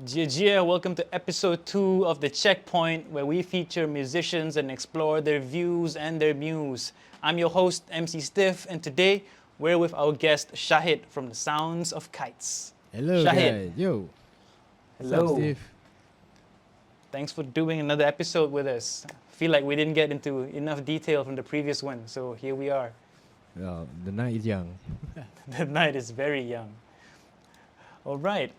Gia, welcome to episode 2 of The Checkpoint, where we feature musicians and explore their views and their muse. I'm your host, MC Stiff, and today we're with our guest, Shahid from The Sounds of Kites. Hello Shahid. guys, yo. What's Hello. up, Steve? Thanks for doing another episode with us. I feel like we didn't get into enough detail from the previous one, so here we are. Well, the night is young. The night is very young. All right.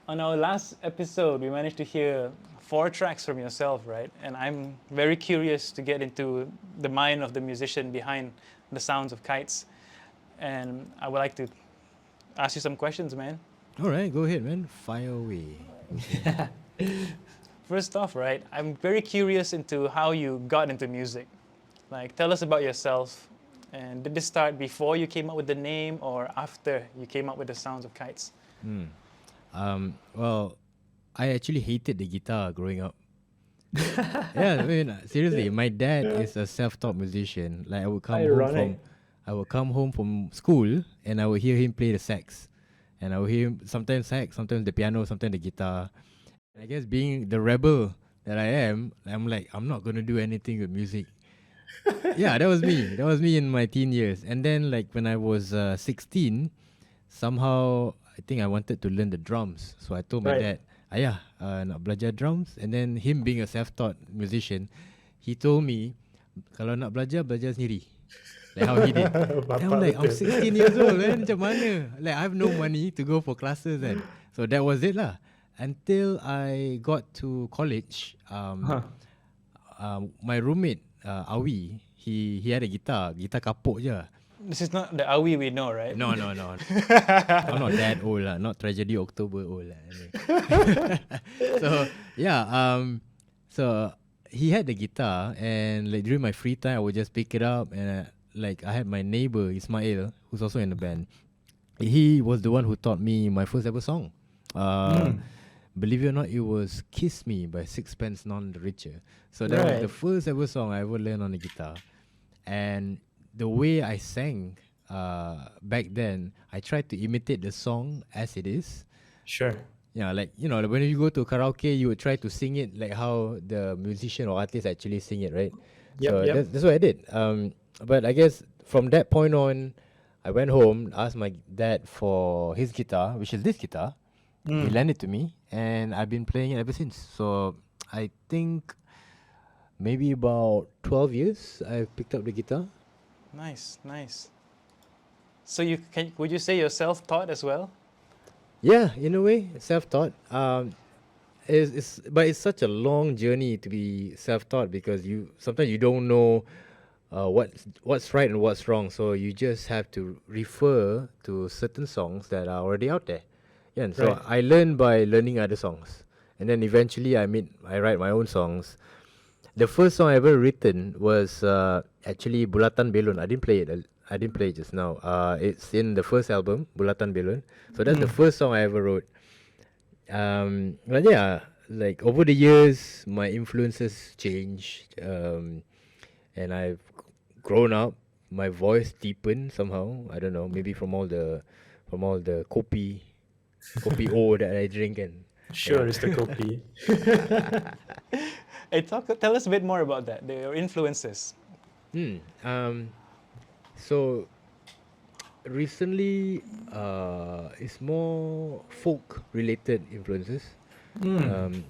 On our last episode, we managed to hear 4 tracks from yourself, right? And I'm very curious to get into the mind of the musician behind The Sounds of Kites. And I would like to ask you some questions, man. All right, go ahead, man. Fire away. First off, right, I'm very curious into how you got into music. Like, tell us about yourself. And did this start before you came up with the name or after you came up with The Sounds of Kites? Well, I actually hated the guitar growing up. Yeah, I mean, seriously, my dad is a self-taught musician. Like I would come home from school and I would hear him play the sax, and I would hear him sometimes sax, sometimes the piano, sometimes the guitar. I guess being the rebel that I am, I'm like, I'm not gonna do anything with music. Yeah, that was me. That was me in my teen years. And then, like when I was 16, somehow I think I wanted to learn the drums. So I told my dad, ayah, nak belajar drums. And then him being a self-taught musician, he told me, kalau nak belajar, belajar sendiri. Like how he did. And I'm like, I'm 16 years old, man. Macam mana? Like I have no money to go for classes. And so that was it lah. Until I got to college, my roommate, Awi, he had a guitar kapuk je. This is not the Awi we know, right? No. I'm not that old lah. Not Tragedy October old lah. So yeah, so he had the guitar, and like during my free time, I would just pick it up, and like I had my neighbor Ismail, who's also in the band. He was the one who taught me my first ever song. Believe it or not, it was "Kiss Me" by Sixpence None the Richer. So that was the first ever song I ever learned on the guitar, and the way I sang back then, I tried to imitate the song as it is. Sure. Yeah, like, you know, when you go to karaoke, you would try to sing it like how the musician or artist actually sing it, right? Yep. That's what I did. But I guess from that point on, I went home, asked my dad for his guitar, which is this guitar. He lent it to me, and I've been playing it ever since. So I think maybe about 12 years I've picked up the guitar. Nice. So would you say you're self-taught as well? Yeah, in a way, self-taught. But it's such a long journey to be self-taught because sometimes you don't know what's right and what's wrong. So you just have to refer to certain songs that are already out there. Yeah, and so I learned by learning other songs, and then eventually I write my own songs. The first song I ever written was actually Bulatan Belon. I didn't play it just now. It's in the first album, Bulatan Belon. So that's the first song I ever wrote. But yeah, like over the years, my influences changed, and I've grown up. My voice deepened somehow. I don't know, maybe from all the kopi O that I drink and. Sure, it's the copy. Hey, tell us a bit more about that, your influences. So recently, it's more folk-related influences. The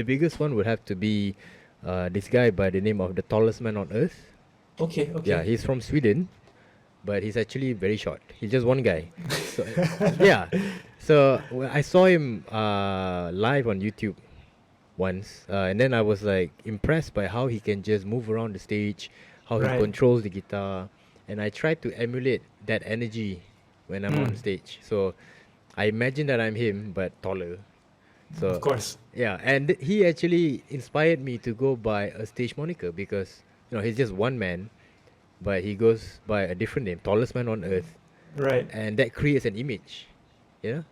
biggest one would have to be this guy by the name of the tallest man on earth. Okay. Yeah, he's from Sweden, but he's actually very short. He's just one guy. So, yeah. So I saw him live on YouTube once, and then I was like impressed by how he can just move around the stage, how he controls the guitar, and I tried to emulate that energy when I'm on stage. So I imagine that I'm him but taller. So Of course. yeah, and he actually inspired me to go by a stage moniker because he's just one man, but he goes by a different name, tallest man on earth, Right. and that creates an image. Yeah.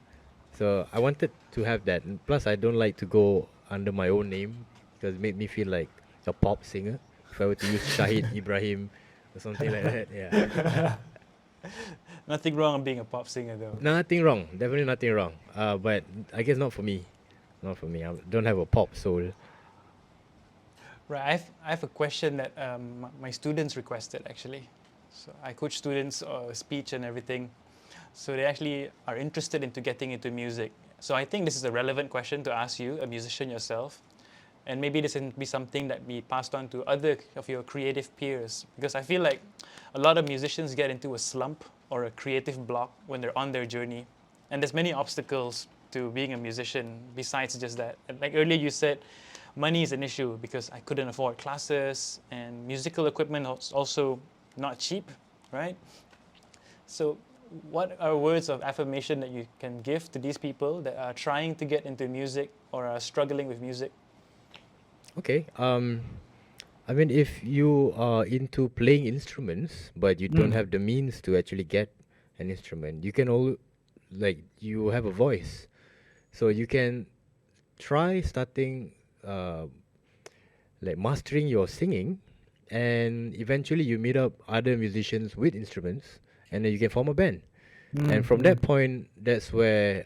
So I wanted to have that. And plus, I don't like to go under my own name because it made me feel like a pop singer. If I were to use Shahid Ibrahim or something like that, yeah. Nothing wrong with being a pop singer, though. Nothing wrong. Definitely nothing wrong. But I guess not for me. Not for me. I don't have a pop soul. Right. I have a question that my students requested actually. So I coach students speech and everything. So they actually are interested into getting into music. So I think this is a relevant question to ask you, a musician yourself. And maybe this can be something that be passed on to other of your creative peers. Because I feel like a lot of musicians get into a slump or a creative block when they're on their journey. And there's many obstacles to being a musician besides just that. And like earlier you said, money is an issue because I couldn't afford classes and musical equipment was also not cheap, right? So what are words of affirmation that you can give to these people that are trying to get into music or are struggling with music? Okay. I mean, if you are into playing instruments, but you don't have the means to actually get an instrument, you can all like you have a voice, so you can try starting like mastering your singing, and eventually you meet up other musicians with instruments, and then you can form a band. And from that point, I feel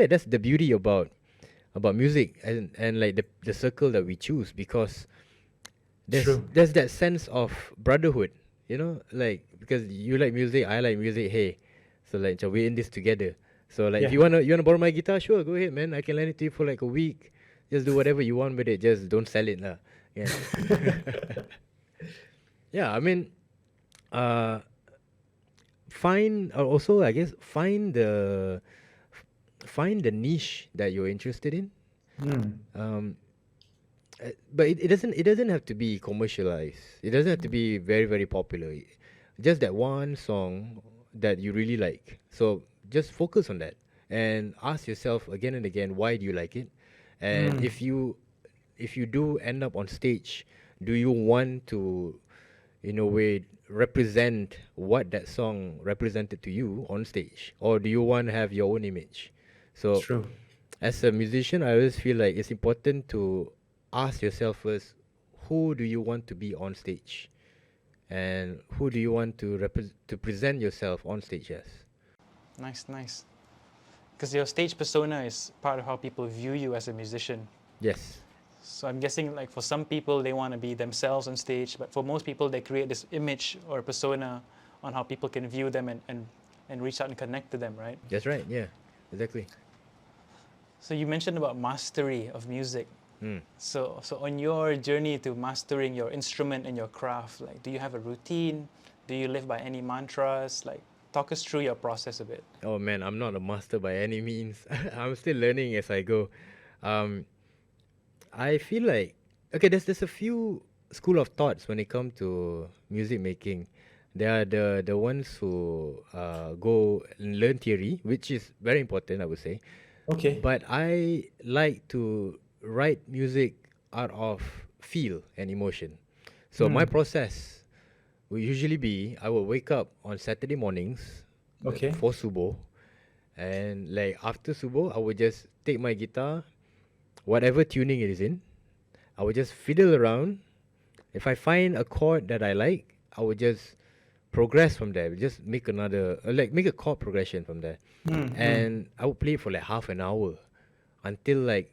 like that's the beauty about music and like the circle that we choose, because True. there's that sense of brotherhood, like because you like music, I like music, hey, so like we're in this together. So like if Yeah. you wanna borrow my guitar, sure, go ahead, man. I can lend it to you for like a week. Just do whatever you want with it. Just don't sell it, lah. Yeah. Yeah, I mean, uh, find also I guess find the niche that you're interested in. Um, but it doesn't have to be commercialized. It doesn't have to be very very popular. Just that one song that you really like. So just focus on that and ask yourself again and again, why do you like it? And if you do end up on stage, do you want to, in a way, represent what that song represented to you on stage, or do you want to have your own image? So True. as a musician, I always feel like it's important to ask yourself first, who do you want to be on stage, and who do you want to present yourself on stage as? Nice, nice. Because your stage persona is part of how people view you as a musician. Yes. So I'm guessing like for some people they want to be themselves on stage, but for most people they create this image or persona on how people can view them and reach out and connect to them, right? That's right. Yeah. Exactly. So you mentioned about mastery of music. Mm. So on your journey to mastering your instrument and your craft, like do you have a routine? Do you live by any mantras? Like talk us through your process a bit. Oh man, I'm not a master by any means. I'm still learning as I go. Um, I feel like okay, there's a few school of thoughts when it comes to music making. There are the ones who go and learn theory, which is very important, I would say. Okay. But I like to write music out of feel and emotion. So my process will usually be I will wake up on Saturday mornings, like Okay. before subuh, and like after subuh, I would just take my guitar, whatever tuning it is in, I would just fiddle around. If I find a chord that I like, I would just progress from there. Just make make a chord progression from there. And I would play it for like half an hour until like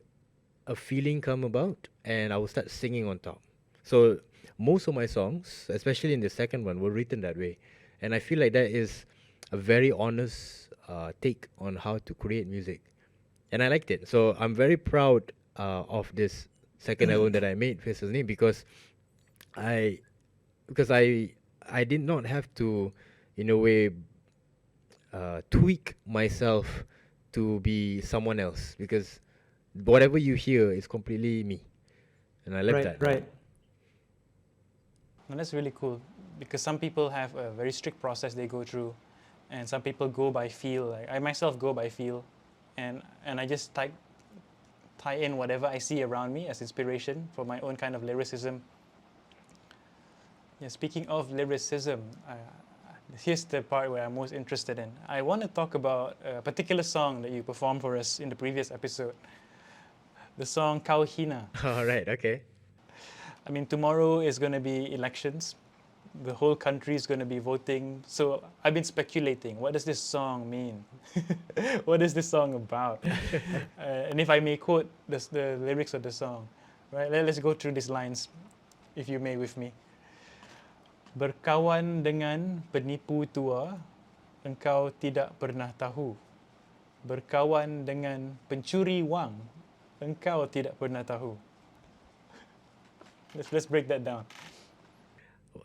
a feeling come about, and I will start singing on top. So most of my songs, especially in the second one, were written that way. And I feel like that is a very honest take on how to create music. And I liked it. So I'm very proud of this second album that I made, Faces Name, I because I did not have to, in a way, tweak myself to be someone else, because whatever you hear is completely me, and I love that. Right. Now that's really cool because some people have a very strict process they go through, and some people go by feel. Like I myself go by feel, and I just tie in whatever I see around me as inspiration for my own kind of lyricism. Yeah, speaking of lyricism, here's the part where I'm most interested in. I want to talk about a particular song that you performed for us in the previous episode. The song Kau Hina. All right. Okay. I mean, tomorrow is going to be elections, the whole country is going to be voting. So I've been speculating, what does this song mean? What is this song about? And if I may quote the lyrics of the song, right? Let's go through these lines, if you may, with me. Berkawan dengan penipu tua, engkau tidak pernah tahu. Berkawan dengan pencuri wang, engkau tidak pernah tahu. Let's break that down.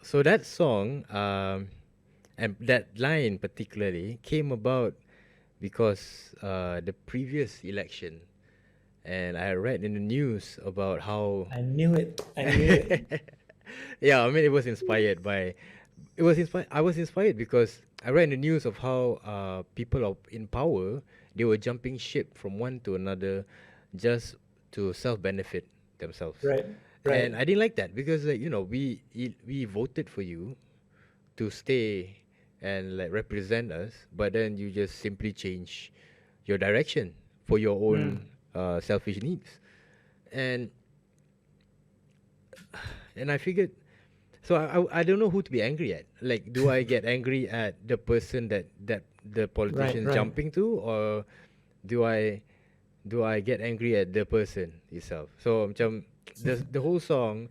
So that song, and that line particularly, came about because the previous election, and I read in the news about how I knew it. I knew it. yeah, I mean it was inspired by I was inspired because I read in the news of how people in power, they were jumping ship from one to another just to self benefit themselves. Right. And Right. I didn't like that because like we voted for you to stay and like represent us, but then you just simply change your direction for your own selfish needs. And I figured, so I don't know who to be angry at. Like, do I get angry at the person that the politician's right. jumping to, or do I get angry at the person itself? So macam the whole song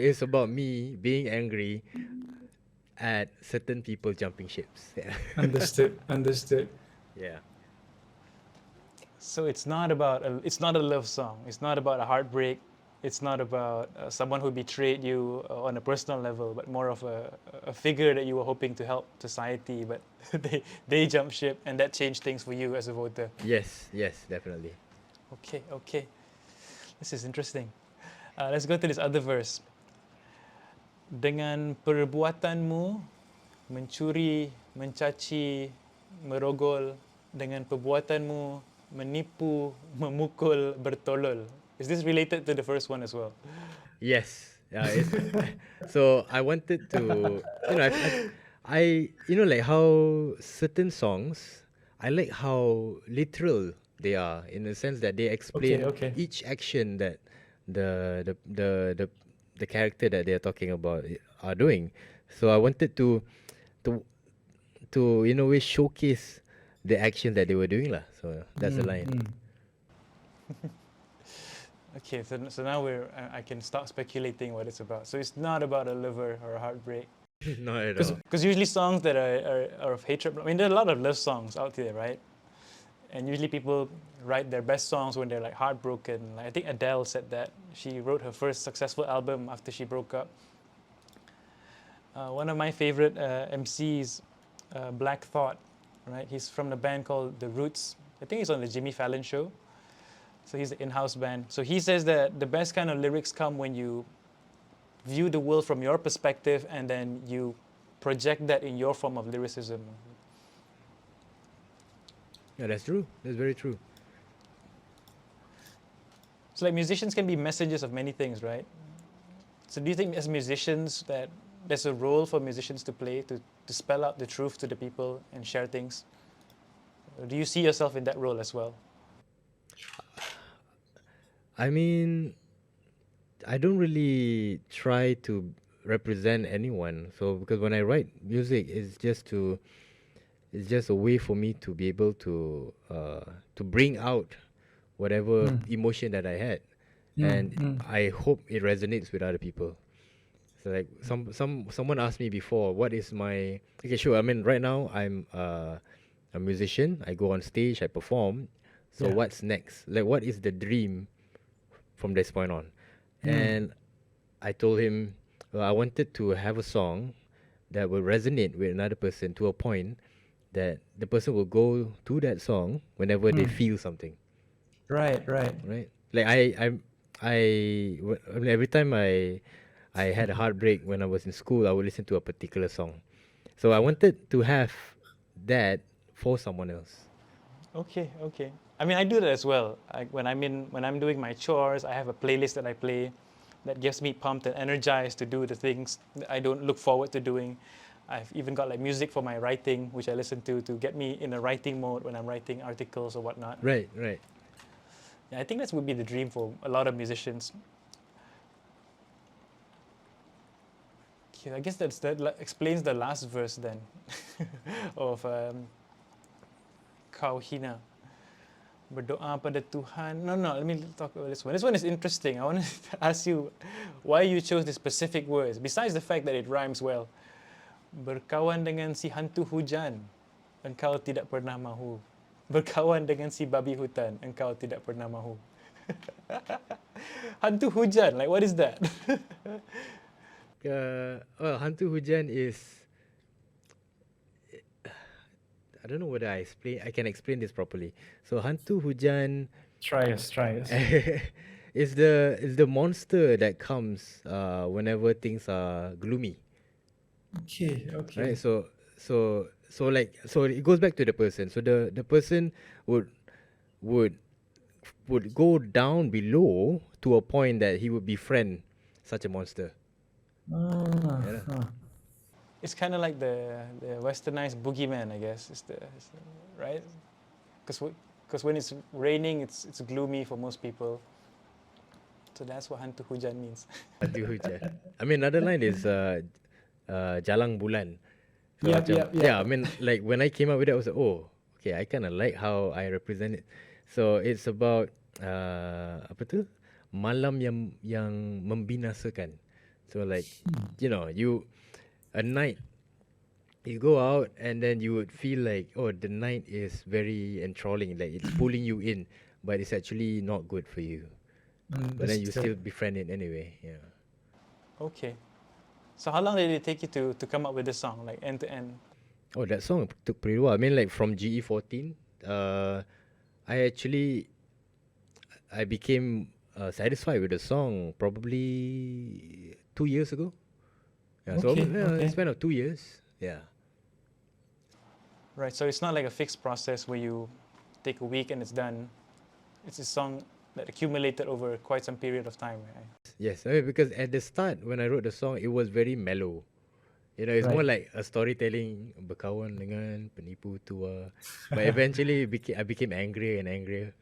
is about me being angry at certain people jumping ships. Yeah. Understood. Understood. Yeah. So it's not about it's not a love song. It's not about a heartbreak. It's not about someone who betrayed you on a personal level, but more of a figure that you were hoping to help society, but they jumped ship, and that changed things for you as a voter. Yes, definitely. Okay. This is interesting. Let's go to this other verse. Dengan perbuatanmu mencuri, mencaci, merogol, dengan perbuatanmu menipu, memukul, bertolol. Is this related to the first one as well? Yes. So I wanted to, like how certain songs, I like how literal they are in the sense that they explain Okay. each action that the character that they're talking about are doing. So I wanted to in a way showcase the action that they were doing lah. So that's the line. Okay, so now I can start speculating what it's about. So it's not about a lover or a heartbreak. Not at all. Because usually songs that are of hatred, I mean, there are a lot of love songs out there, right? And usually people write their best songs when they're like heartbroken. Like, I think Adele said that. She wrote her first successful album after she broke up. One of my favorite MCs, Black Thought, right? He's from the band called The Roots. I think he's on the Jimmy Fallon show. So he's the in-house band. So he says that the best kind of lyrics come when you view the world from your perspective and then you project that in your form of lyricism. Yeah, that's true. That's very true. So like musicians can be messengers of many things, right? So do you think as musicians that there's a role for musicians to play to spell out the truth to the people and share things? Or do you see yourself in that role as well? I mean, I don't really try to represent anyone. So because when I write music, it's just a way for me to be able to bring out whatever emotion that I had, and I hope it resonates with other people. So like someone asked me before, what is my okay? Sure. I mean, right now I'm a musician. I go on stage. I perform. So Yeah. what's next? Like, what is the dream from this point on? And I told him, well, I wanted to have a song that will resonate with another person to a point that the person will go to that song whenever they feel something, Right. right? Like I mean, every time I had a heartbreak when I was in school, I would listen to a particular song. So I wanted to have that for someone else. Okay. I mean, I do that as well. When I'm doing my chores, I have a playlist that I play that gets me pumped and energized to do the things that I don't look forward to doing. I've even got like music for my writing, which I listen to get me in a writing mode when I'm writing articles or whatnot. Right. Yeah, I think that would be the dream for a lot of musicians. Yeah, I guess that explains the last verse then of Kau hina. Berdoa pada Tuhan. No, let me talk about this one. This one is interesting. I want to ask you why you chose the specific words, besides the fact that it rhymes well. Berkawan dengan si hantu hujan, engkau tidak pernah mahu. Berkawan dengan si babi hutan, engkau tidak pernah mahu. Hantu hujan, like what is that? Well, hantu hujan is. I don't know whether I can explain this properly. So hantu hujan Try us. is the monster that comes whenever things are gloomy. Okay. Right? So it goes back to the person. So the person would go down below to a point that he would befriend such a monster. Yeah. It's kind of like the westernized boogeyman, I guess. Right? Because when it's raining, it's gloomy for most people. So that's what hantu hujan means. Hantu hujan. I mean, another line is jalang bulan. So Yep. Yeah, I mean, like when I came up with it, I was like, oh, okay, I kind of like how I represent it. So it's about apa tu? Malam yang membinasakan. So like, a night, you go out and then you would feel like, oh, the night is very enthralling, like it's pulling you in, but it's actually not good for you. But then you still befriend it anyway. Yeah. Okay. So how long did it take you to come up with this song, like end to end? Oh, that song took pretty while. I mean, like from GE14, I became satisfied with the song probably 2 years ago. Yeah, so Okay, a span of 2 years. Yeah. Right. So it's not like a fixed process where you take a week and it's done. It's a song that accumulated over quite some period of time, right? Yes, I mean, because at the start when I wrote the song, it was very mellow. It's more like a storytelling, berkawan dengan penipu tua. But eventually I became angrier and angrier.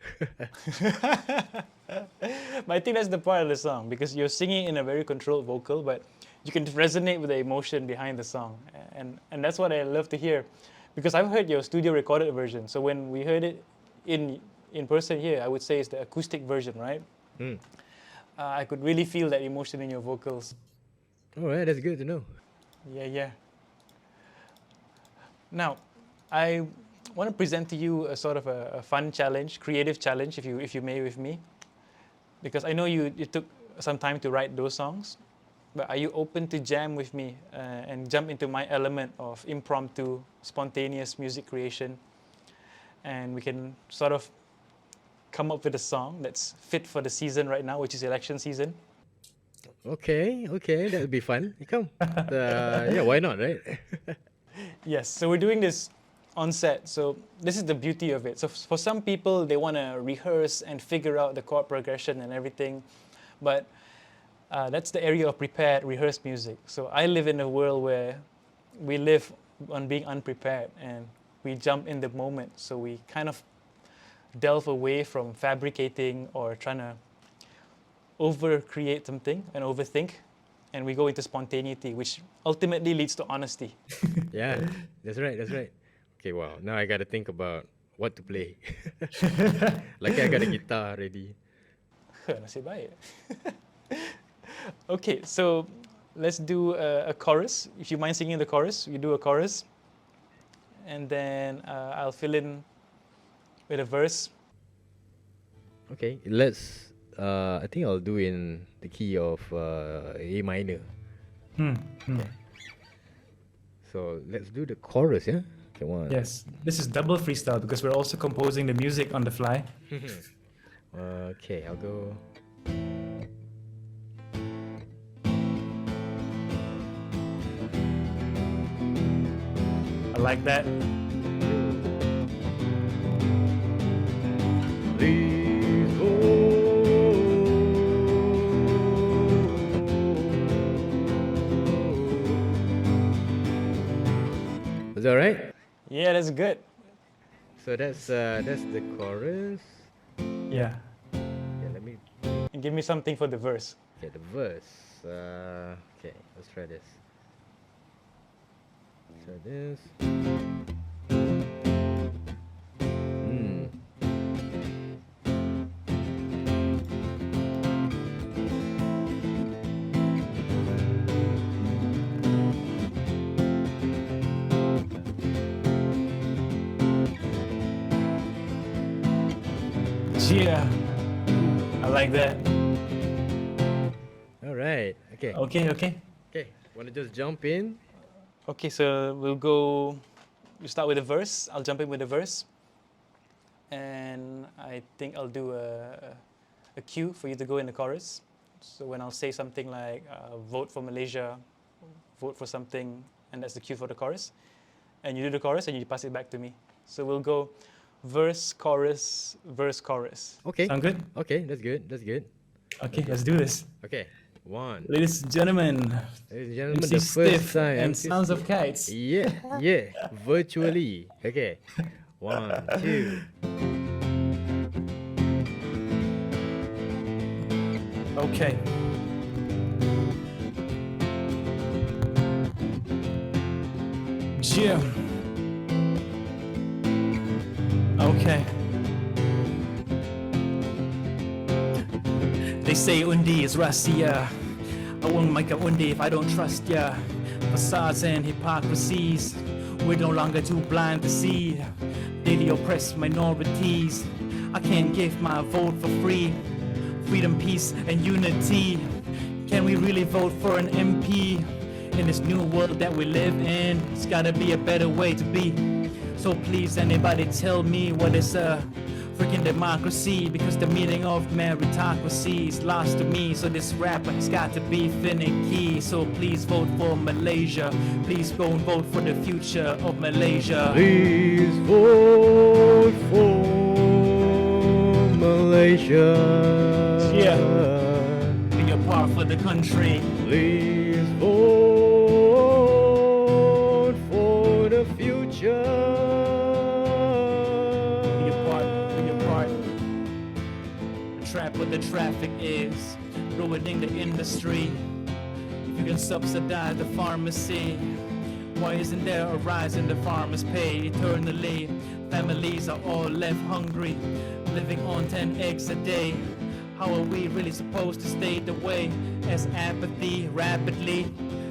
But I think that's the part of the song, because you're singing in a very controlled vocal, but you can resonate with the emotion behind the song, and that's what I love to hear, because I've heard your studio recorded version. So when we heard it in person here, I would say it's the acoustic version, right? I could really feel that emotion in your vocals. All right, that's good to know. Yeah. Now, I want to present to you a sort of a fun challenge, creative challenge, if you may, with me, because I know you took some time to write those songs. But are you open to jam with me and jump into my element of impromptu, spontaneous music creation? And we can sort of come up with a song that's fit for the season right now, which is election season. Okay, that would be fun. Come. Yeah, why not, right? Yes, so we're doing this on set. So this is the beauty of it. So for some people, they want to rehearse and figure out the chord progression and everything. But that's the area of prepared, rehearsed music. So I live in a world where we live on being unprepared and we jump in the moment. So we kind of delve away from fabricating or trying to over-create something and overthink. And we go into spontaneity, which ultimately leads to honesty. Yeah, that's right. Okay, wow. Now I got to think about what to play. Like I got a guitar ready. Nasib baik. Okay, so let's do a chorus. If you mind singing the chorus, you do a chorus. And then I'll fill in with a verse. Okay, let's. I think I'll do in the key of A minor. Okay. So let's do the chorus, yeah? Okay, one. Yes, this is double freestyle because we're also composing the music on the fly. Okay, I'll go. I like that. Please Is that right? Yeah, that's good. So that's the chorus. Yeah. Yeah, let me And give me something for the verse. get the verse. Okay, let's try this. Try this. Hmm. Yeah, I like that. All right. Okay. Okay, okay. Okay. Wanna just jump in? Okay, so we'll start with a verse. I'll jump in with a verse. And I think I'll do a cue for you to go in the chorus. So when I'll say something like, vote for Malaysia, vote for something, and that's the cue for the chorus. And you do the chorus and you pass it back to me. So we'll go verse, chorus, verse, chorus. Okay. Sound good? Okay, that's good. That's good. Okay, let's do this. Okay. One. Ladies and gentlemen, Ladies and gentlemen, MC the first Stiff time. and MC Sounds of Kites. Yeah, yeah. Virtually. Okay. 1, 2. Okay. Yeah. Okay. They say Undi is Russia. I won't make up Undi if I don't trust ya. Facades and hypocrisies, we're no longer too blind to see. Daily oppressed minorities, I can't give my vote for free. Freedom, peace, and unity. Can we really vote for an MP? In this new world that we live in, it's gotta be a better way to be. So please, anybody tell me what is a freaking democracy? Because the meaning of meritocracy is lost to me. So this rapper has got to be finicky. So please vote for Malaysia. Please go and vote for the future of Malaysia. Please vote for Malaysia. Yeah. Be a part for the country. Please vote for the future. Be a part. The trap where the traffic is ruining the industry. If you can subsidize the pharmacy, why isn't there a rise in the farmers' pay eternally? Families are all left hungry, living on 10 eggs a day. How are we really supposed to stay the way? As apathy rapidly,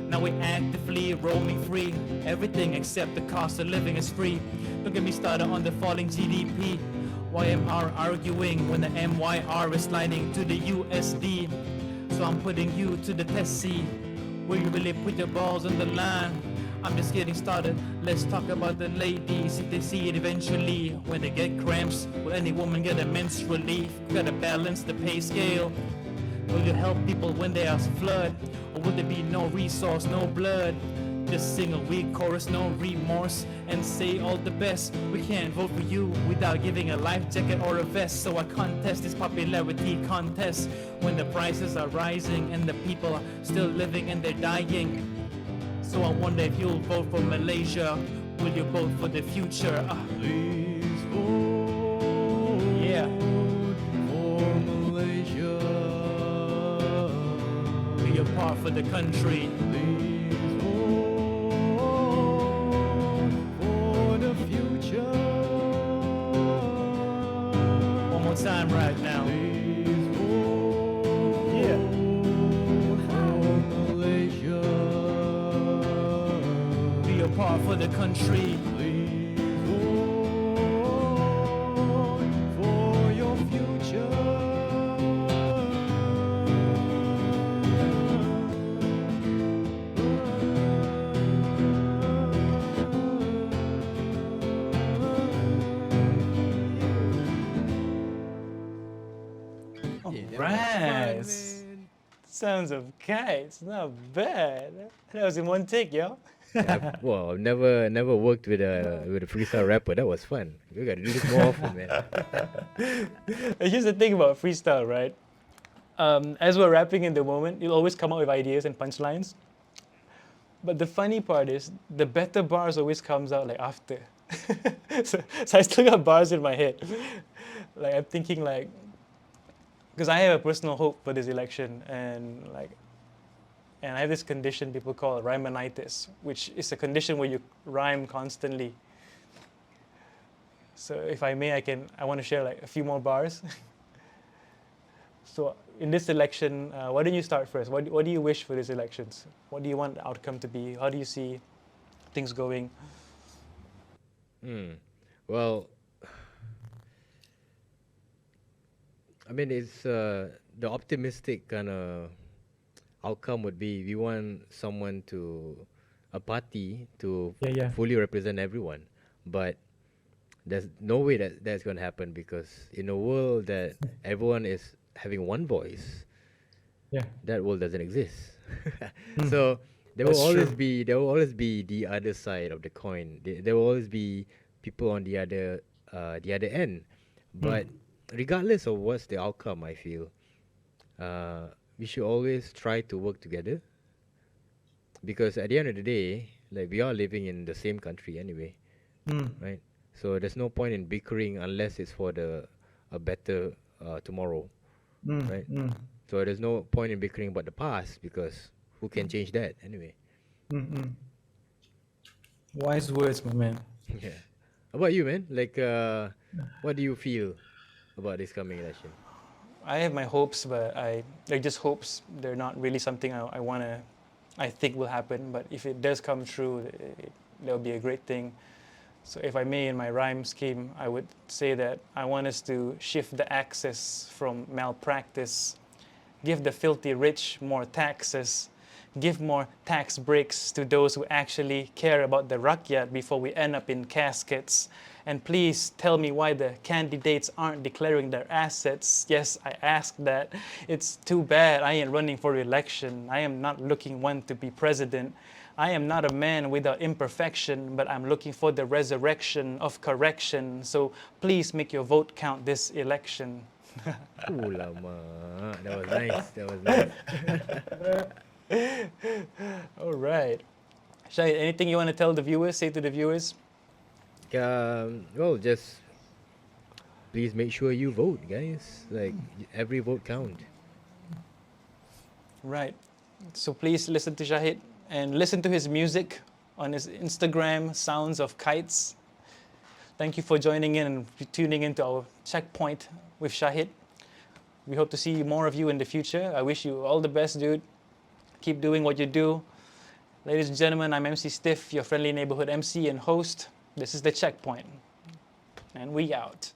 now we're actively roaming free. Everything except the cost of living is free. Don't get me started on the falling GDP. YMR arguing when the MYR is sliding to the USD. So I'm putting you to the test, see. Will you really put your balls on the line? I'm just getting started. Let's talk about the ladies. If they see it eventually, when they get cramps, will any woman get a menstrual relief? Gotta balance the pay scale. Will you help people when they are flood? Or will there be no resource, no blood? Just sing a weak chorus, no remorse, and say all the best. We can't vote for you without giving a life jacket or a vest. So I contest this popularity contest when the prices are rising and the people are still living and they're dying. So I wonder if you'll vote for Malaysia. Will you vote for the future? Please vote Yeah. for Malaysia. Be a part for the country. Please vote for the future. One more time right now. Please vote Yeah. for Malaysia. Be a part for the country. Please vote for your future. Right. Sounds of Kites, not bad. That was in one take, yo. Well, I've never worked with a freestyle rapper. That was fun. We gotta do this more often, man. Here's the thing about freestyle, right? As we're rapping in the moment, you'll always come up with ideas and punchlines. But the funny part is, the better bars always comes out like after. so I still got bars in my head. Like I'm thinking because I have a personal hope for this election, and and I have this condition people call rhymanitis, which is a condition where you rhyme constantly. So if I may, I want to share like a few more bars. So in this election, why don't you start first? What do you wish for these elections? What do you want the outcome to be? How do you see things going? Well, I mean, it's the optimistic kind of outcome would be we want a party to Yeah. fully represent everyone. But there's no way that that's going to happen, because in a world that everyone is having one voice, Yeah. that world doesn't exist. So That's true. there will always be the other side of the coin. There will always be people on the other end. But regardless of what's the outcome, I feel we should always try to work together, because at the end of the day, like, we are living in the same country anyway, right? So there's no point in bickering unless it's for a better tomorrow, right? So there's no point in bickering about the past, because who can change that anyway? Wise words, my man. Yeah. How about you, man? Like, what do you feel about this coming election? I have my hopes, but they're just hopes. They're not really something I think will happen. But if it does come true, that'll be a great thing. So if I may, in my rhyme scheme, I would say that I want us to shift the axis from malpractice, give the filthy rich more taxes, give more tax breaks to those who actually care about the rakyat before we end up in caskets. And please tell me why the candidates aren't declaring their assets. Yes, I asked that. It's too bad I ain't running for election. I am not looking one to be president. I am not a man without imperfection, but I'm looking for the resurrection of correction. So please make your vote count this election. Ooh, lama. That was nice. That was nice. All right. Shahid, anything you want to tell the viewers, say to the viewers? Well, just please make sure you vote, guys. Like, every vote count. Right. So please listen to Shahid and listen to his music on his Instagram, Sounds of Kites. Thank you for joining in and tuning into our checkpoint with Shahid. We hope to see more of you in the future. I wish you all the best, dude. Keep doing what you do. Ladies and gentlemen, I'm MC Stiff, your friendly neighborhood MC and host. This is The Checkpoint. And we out.